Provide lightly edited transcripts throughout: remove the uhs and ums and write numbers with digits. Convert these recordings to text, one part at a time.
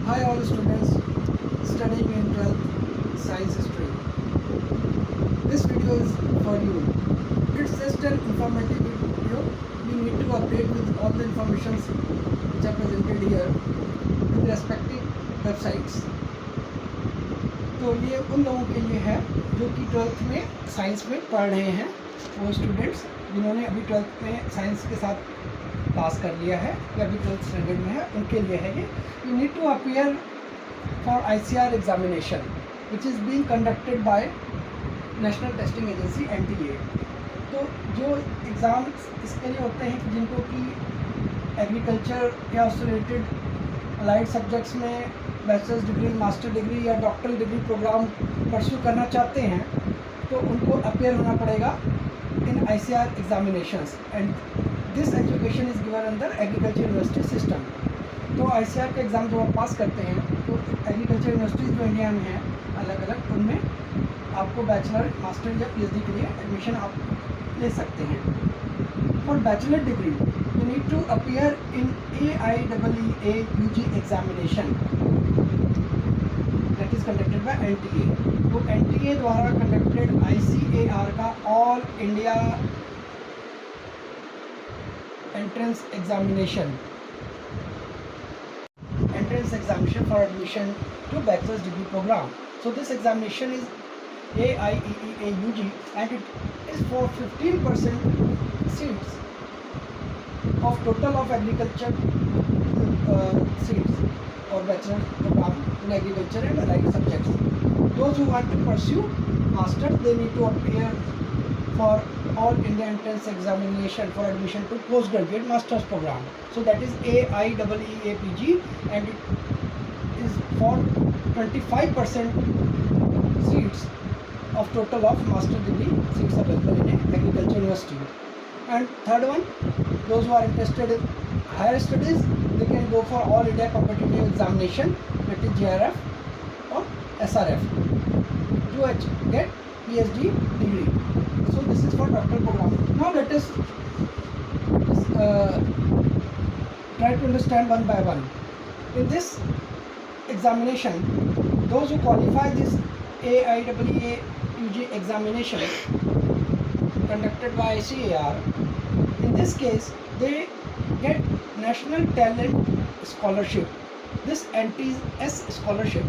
Hi all students studying in 12th science stream. This video is for you. It's just an informative video. We need to update with all the informations which are presented here with respective websites. तो ये उन लोगों के लिए है जो कि 12th में साइंस में पढ़ रहे हैं, वो स्टूडेंट्स जिन्होंने अभी 12th में साइंस के साथ पास कर लिया है या अभी 12th स्टैंडर्ड में है, उनके लिए है ये. You need to appear for ICAR examination which is being conducted by National testing Agency NTA. तो जो एग्ज़ाम्स इसके लिए होते हैं कि जिनको कि एग्रीकल्चर या उससे रिलेटेड अलाइड सब्जेक्ट्स में बैचलर्स डिग्री, मास्टर डिग्री या डॉक्टरल डिग्री प्रोग्राम परस्यू करना चाहते हैं, तो उनको अपीयर होना पड़ेगा इन ICAR examinations and this education is given under agriculture university system. तो ICAR का एग्ज़ाम जो आप पास करते हैं तो एग्रीकल्चर यूनिवर्सिटीज़ जो इंडिया में हैं अलग अलग, उनमें आपको बैचलर, मास्टर या PhD के लिए एडमिशन आप ले सकते हैं. For bachelor degree you need to appear in AIEEE UG examination that is conducted by NTA. तो NTA द्वारा कंडक्टेड ICAR का all India entrance examination for admission to bachelor's degree program. So this examination is AIEEE UG and it is for 15% seats of total of agriculture seats or bachelor program in agriculture and allied subjects. Those who want to pursue master, they need to appear for all India entrance examination for admission to postgraduate master's program. So that is AIEEE PG and it is for 25% seats of total of master degree seats available in a agriculture university. And third one, those who are interested in higher studies, they can go for all India competitive examination, that is JRF or SRF, to get PhD degree. So this is for doctoral program. Now let us try to understand one by one. In this examination, those who qualify this AIEEE UG examination conducted by ICAR, in this case they get National Talent Scholarship, this NTS scholarship,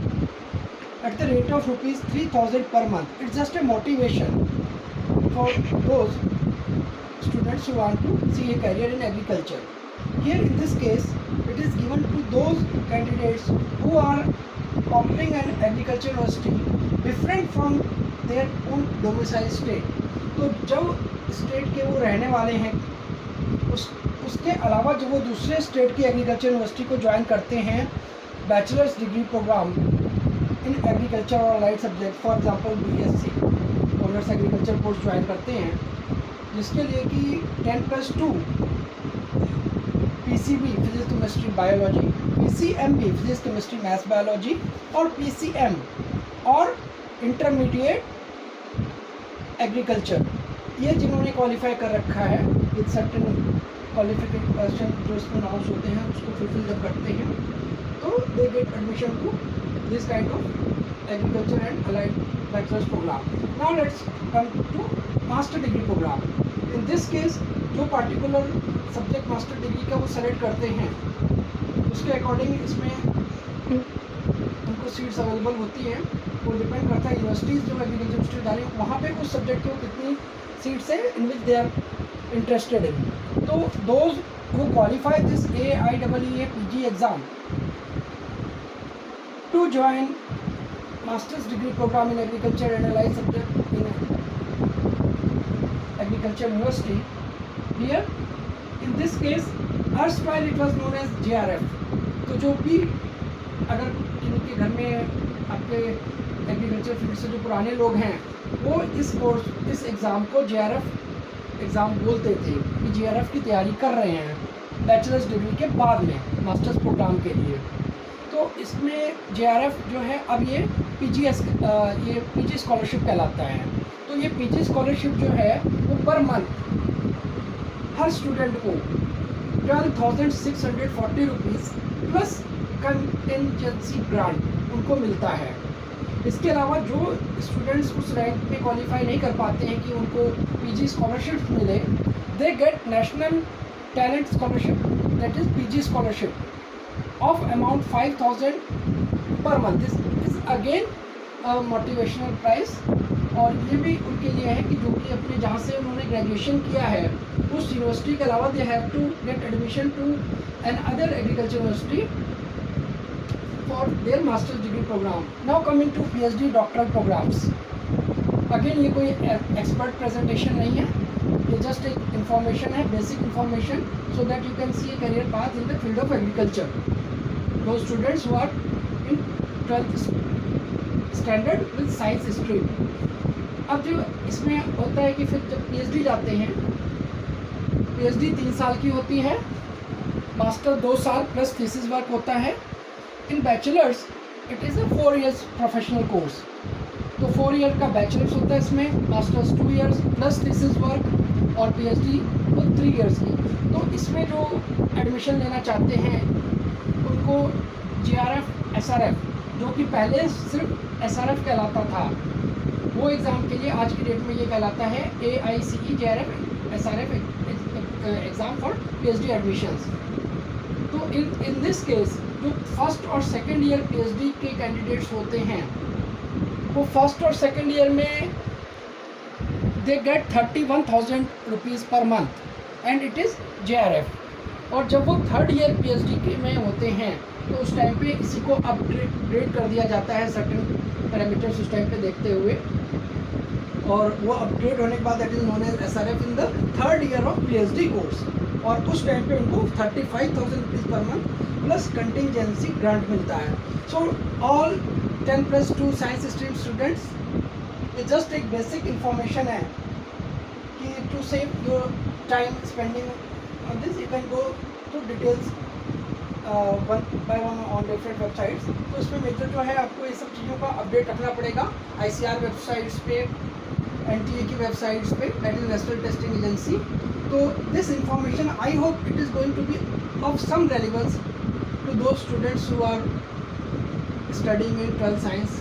at the rate of rupees 3,000 per month. It's just a motivation for those students who want to see a career in agriculture. Here in this case, it is given to those candidates who are opting an agriculture university different from their own domicile state. तो जब state के वो रहने वाले हैं, उसके अलावा जब वो दूसरे स्टेट की एग्रीकल्चर यूनिवर्सिटी को ज्वाइन करते हैं bachelors degree program in agriculture और allied subject, for example BSc honours agriculture course join करते हैं, जिसके लिए कि 10+2 PCB physics chemistry biology, PCMB physics chemistry maths biology और PCM और इंटरमीडिएट एग्रीकल्चर, ये जिन्होंने क्वालिफाई कर रखा है विद सर्टेन क्वालिफिकेशन जो इसमें अनाउंस होते हैं उसको फुलफिल जब करते हैं, तो they get admission to this kind of agriculture and allied bachelor's program. Now let's come to master degree program. In this case, जो particular subject master degree का वो select करते हैं, उसके according इसमें उनको seats available होती हैं. वो depend करता है यूनिवर्सिटीज़ जो एग्रीकल्चर यूनिवर्सिटी डाली वहाँ पे उस सब्जेक्ट को कितनी सीट्स है in which they are interested in. तो those who qualify this AIEEE PG exam to join master's degree program in agriculture and allied subject in agriculture university, here in this case erstwhile it was known as JRF. तो जो भी अगर जिनके घर में आपके agriculture field से जो पुराने लोग हैं वो इस एग्ज़ाम को JRF एग्ज़ाम बोलते थे कि JRF की तैयारी कर रहे हैं बैचलर्स डिग्री के बाद में मास्टर्स प्रोग्राम के लिए. तो इसमें JRF जो है अब ये PG स्कॉलरशिप कहलाता है. तो ये PG स्कॉलरशिप जो है वो पर मंथ हर स्टूडेंट को 12,640 रुपीज़ प्लस कंटिजेंसी ग्रांट उनको मिलता है। इसके अलावा जो स्टूडेंट्स उस रैंक में क्वालिफाई नहीं कर पाते हैं कि उनको पीजी स्कॉलरशिप मिले, they get national talent scholarship, that is PG scholarship of amount 5000 per month. This is again motivational price, और ये भी उनके लिए है कि जो कि अपने जहाँ से उन्होंने ग्रेजुएशन किया है उस यूनिवर्सिटी के अलावा they have to get admission to an other agriculture university for their masters degree program. Now coming to PhD doctoral programs. Again ये कोई एक्सपर्ट प्रेजेंटेशन नहीं है, ये जस्ट एक इंफॉर्मेशन है, basic information, so that you can see a career path in the field of agriculture. To students who are in 12th standard with science stream. अब जो इसमें होता है कि फिर जब पीएचडी जाते हैं, पीएचडी 3 साल की होती है, मास्टर 2 साल प्लस थीसिस वर्क होता है। In bachelors it is a 4 years professional course, तो 4 year का बैचलर्स होता है इसमें, masters 2 years plus thesis work, और पीएचडी वो 3 years की। तो इसमें जो एडमिशन लेना चाहते हैं उनको JRF SRF, जो कि पहले सिर्फ SRF कहलाता था, वो एग्ज़ाम के लिए आज की डेट में ये कहलाता है AICE JRF SRF exam for PhD admissions. तो इन दिस केस जो फर्स्ट और सेकेंड ईयर PhD के कैंडिडेट्स होते हैं, वो फर्स्ट और सेकेंड ईयर में they get 31,000 rupees per month and it is JRF। और जब वो थर्ड ईयर PhD के में होते हैं तो उस टाइम पे इसी को अपग्रेड कर दिया जाता है सर्टेन पैरामीटर्स उस टाइम पे देखते हुए, और वो अपग्रेड होने के बाद that is known as SRF in the third year of PhD course. और उस टाइम पे उनको 35,000 rupees per month plus contingency grant मिलता है। So all 10+2 science stream students, ये जस्ट एक बेसिक इंफॉर्मेशन है कि to save your time spending on this, you can go to details one by one on different websites. तो इसमें major जो है आपको ये सब चीज़ों का अपडेट रखना पड़ेगा ICR वेबसाइट्स पे, NTA की वेबसाइट्स पे, that is national testing agency. तो this information I hope it is going to be of some relevance to those students who are studying in 12th science